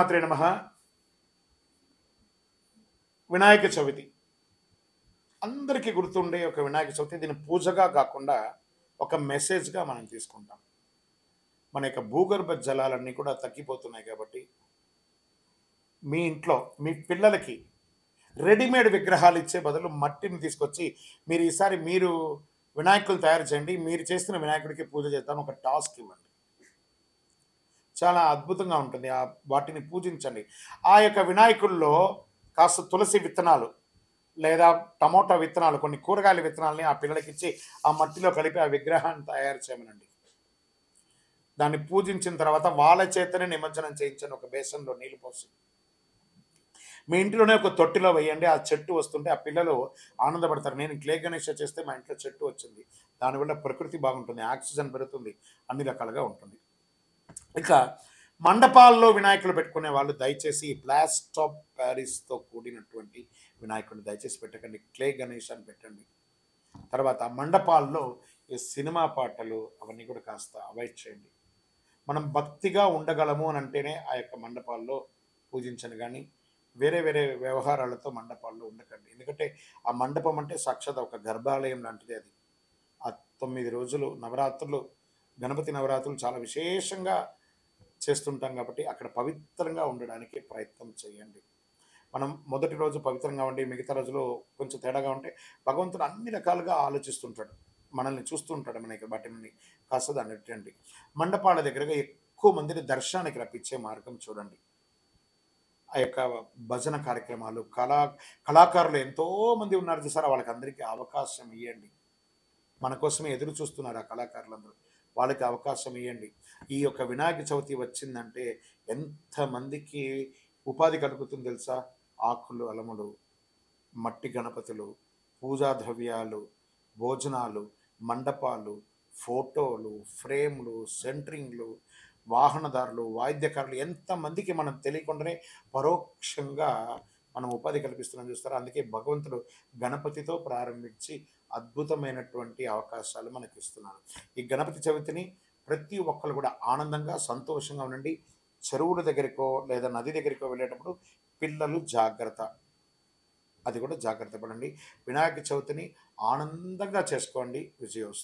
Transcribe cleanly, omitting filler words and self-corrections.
శ్రీమాత్రే నమః. వినాయక చవితి అందరికీ గుర్తుండే ఒక వినాయక చవితి. దీన్ని పూజగా కాకుండా ఒక మెసేజ్‌గా మనం తీసుకుంటాం. మన యొక్క భూగర్భ జలాలన్నీ కూడా తగ్గిపోతున్నాయి కాబట్టి, మీ ఇంట్లో మీ పిల్లలకి రెడీమేడ్ విగ్రహాలు ఇచ్చే బదులు మట్టిని తీసుకొచ్చి మీరు వినాయకులు తయారు చేయండి. మీరు చేస్తున్న వినాయకుడికి పూజ చేద్దాం ఒక టాస్క్ ఇవ్వండి. చాలా అద్భుతంగా ఉంటుంది. వాటిని పూజించండి. ఆ యొక్క వినాయకుల్లో కాస్త తులసి విత్తనాలు లేదా టమోటా విత్తనాలు, కొన్ని కూరగాయల విత్తనాలని ఆ పిల్లలకిచ్చి ఆ మట్టిలో కలిపి ఆ విగ్రహాన్ని తయారు చేయమనండి. దాన్ని పూజించిన తర్వాత వాళ్ళ చేతనే నిమజ్జనం చేయించండి. ఒక బేసన్‌లో నీళ్లు పోసి. మీ ఇంట్లోనే ఒక తొట్టిలో వేయండి. ఆ చెట్టు వస్తుంటే ఆ పిల్లలు ఆనందపడతారు. నేను క్లే గణేష చేస్తే మా ఇంట్లో చెట్టు వచ్చింది. దానివల్ల ప్రకృతి బాగుంటుంది. ఆక్సిజన్ పెరుగుతుంది. అన్ని రకాలుగా ఉంటుంది. ఇక మండపాల్లో వినాయకులు పెట్టుకునే వాళ్ళు దయచేసి ప్లాస్టర్ ఆఫ్ ప్యారిస్‌తో కూడినటువంటి వినాయకుడిని దయచేసి పెట్టకండి. క్లే గణేష్ అని పెట్టండి. తర్వాత మండపాల్లో ఈ సినిమా పాటలు అవన్నీ కూడా కాస్త అవాయిడ్ చేయండి. మనం భక్తిగా ఉండగలము అని అంటేనే ఆ యొక్క మండపాల్లో పూజించను గానీ, వేరే వేరే వ్యవహారాలతో మండపాల్లో ఉండకండి. ఎందుకంటే ఆ మండపం అంటే సాక్షాత్ ఒక గర్భాలయం లాంటిది అది. ఆ 9 రోజులు నవరాత్రులు, గణపతి నవరాత్రులు చాలా విశేషంగా చేస్తుంటాం కాబట్టి అక్కడ పవిత్రంగా ఉండడానికి ప్రయత్నం చేయండి. మనం మొదటి రోజు పవిత్రంగా ఉండి మిగతా రోజులు కొంచెం తేడాగా ఉంటే భగవంతుడు అన్ని రకాలుగా ఆలోచిస్తుంటాడు. మనల్ని చూస్తూ ఉంటాడు. మనకి వాటిని కాస్త దాన్ని నెట్టండి. మండపాల దగ్గరగా ఎక్కువ మందిని దర్శనానికి రప్పించే మార్గం చూడండి. ఆ యొక్క భజన కార్యక్రమాలు, కళాకారులు ఎంతో మంది ఉన్నారు చూసారా, వాళ్ళకందరికీ అవకాశం ఇయ్యండి. మన కోసమే ఎదురు చూస్తున్నారు ఆ కళాకారులందరూ. వాళ్ళకి అవకాశం ఇయ్యండి. ఈ యొక్క వినాయక చవితి వచ్చిందంటే ఎంతమందికి ఉపాధి కలుగుతుందో తెలుసా? ఆకులు అలములు, మట్టి గణపతులు, పూజా ద్రవ్యాలు, భోజనాలు, మండపాలు, ఫోటోలు, ఫ్రేమ్‌లు, సెంటరింగ్‌లు, వాహనదారులు, వాయిద్యకారులు ఎంతమందికి మనం తెలియకుండానే పరోక్షంగా మనం ఉపాధి కల్పిస్తున్నాం చూస్తారా? అందుకే భగవంతుడు గణపతితో ప్రారంభించి అద్భుతమైనటువంటి అవకాశాలు మనకిస్తున్నాడు. ఈ గణపతి చవితిని ప్రతి ఒక్కళ్ళు కూడా ఆనందంగా, సంతోషంగా ఉండండి. చెరువుల దగ్గరికో లేదా నది దగ్గరికో వెళ్ళేటప్పుడు పిల్లలు జాగ్రత్త. అది కూడా జాగ్రత్త పడండి. వినాయక చవితిని ఆనందంగా చేసుకోండి. విజయోస్తు.